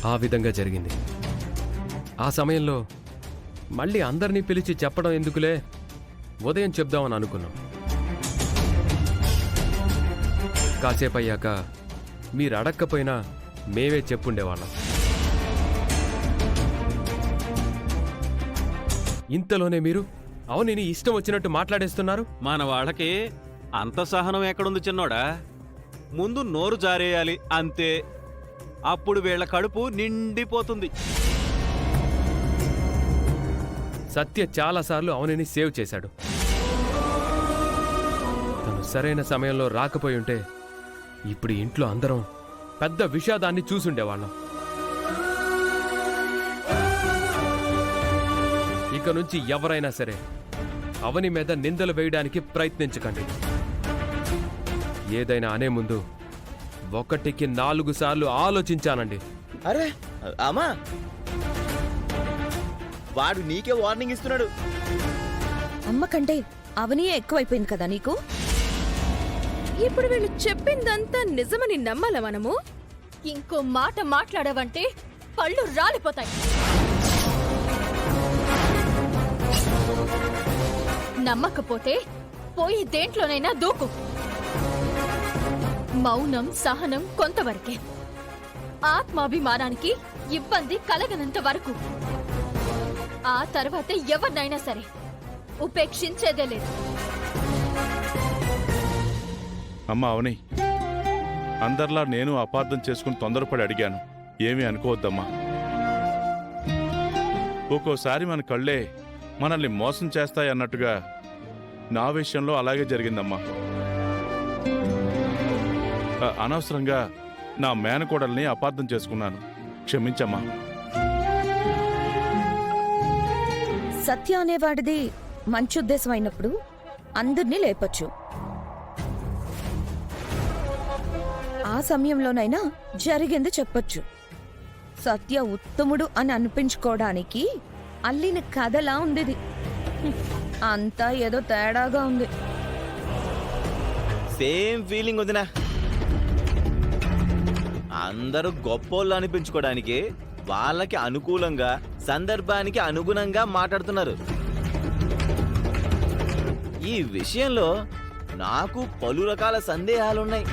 ఆ విధంగా జరిగింది. ఆ సమయంలో మళ్ళీ అందరినీ పిలిచి చెప్పడం ఎందుకులే, ఉదయం చెప్దామని అనుకున్నాం. కాసేపు అయ్యాక మీరు అడక్కపోయినా మేమే చెప్పుండేవాళ్ళం. ఇంతలోనే మీరు అవును ఇష్టం వచ్చినట్టు మాట్లాడేస్తున్నారు. మన వాళ్ళకి అంత సహనం ఎక్కడుంది చిన్నోడా? ముందు నోరు జారేయాలి అంతే, అప్పుడు వీళ్ళ కడుపు నిండిపోతుంది. సత్య చాలాసార్లు అవనిని సేవ్ చేశాడు. తను సరైన సమయంలో రాకపోయి ఉంటే ఇప్పుడు ఇంట్లో అందరం పెద్ద విషాదాన్ని చూసుండేవాళ్ళం. ఇక నుంచి ఎవరైనా సరే అవని మీద నిందలు వేయడానికి ప్రయత్నించకండి. ఏదైనా అనే ముందు 1కి 4 సార్లు ఆలోచించానండి. అరే అమ్మా, వాడు నీకే వార్నింగ్ ఇస్తున్నాడు. అమ్మ కంటే అవనియే ఎక్కువైపోయింది కదా నీకు. ఇప్పుడు వీళ్ళు చెప్పిందంతా నిజమని నమ్మాల మనము? ఇంకో మాట మాట్లాడవంటే పళ్ళు రాలిపోతాయి. నమ్మకపోతే పోయి దేంట్లోనైనా దూకు. మౌనం సహనం కొంతవరకే, ఆత్మాభిమానానికి ఇబ్బంది కలగనంత వరకు. ఆ తర్వాత ఎవరినైనా సరే ఉపేక్షించేదే లేదు. అమ్మా అవని, అందరిలా నేను అపార్థం చేసుకుని తొందరపడి అడిగాను, ఏమీ అనుకోవద్దమ్మా. ఒక్కోసారి మన కళ్ళే మనల్ని మోసం చేస్తాయన్నట్టుగా నా విషయంలో అలాగే జరిగిందమ్మా. అనవసరంగా నా మేనకోడల్ని అపార్థం చేసుకున్నాను, క్షమించమ్మా. సత్య అనేవాడిది మంచి ఉద్దేశం అయినప్పుడు అందర్నీ లేపొచ్చు. ఆ సమయంలోనైనా జరిగింది చెప్పొచ్చు. సత్య ఉత్తముడు అని అనిపించుకోవడానికి అల్లిన కథలా ఉంది. అంతా ఏదో తేడాగా ఉంది. సేమ్ ఫీలింగ్ వదినా. అందరూ గొప్పోళ్ళు అనిపించుకోవడానికి వాళ్ళకి అనుకూలంగా సందర్భానికి అనుగుణంగా మాట్లాడుతున్నారు. ఈ విషయంలో నాకు పలు రకాల సందేహాలున్నాయి.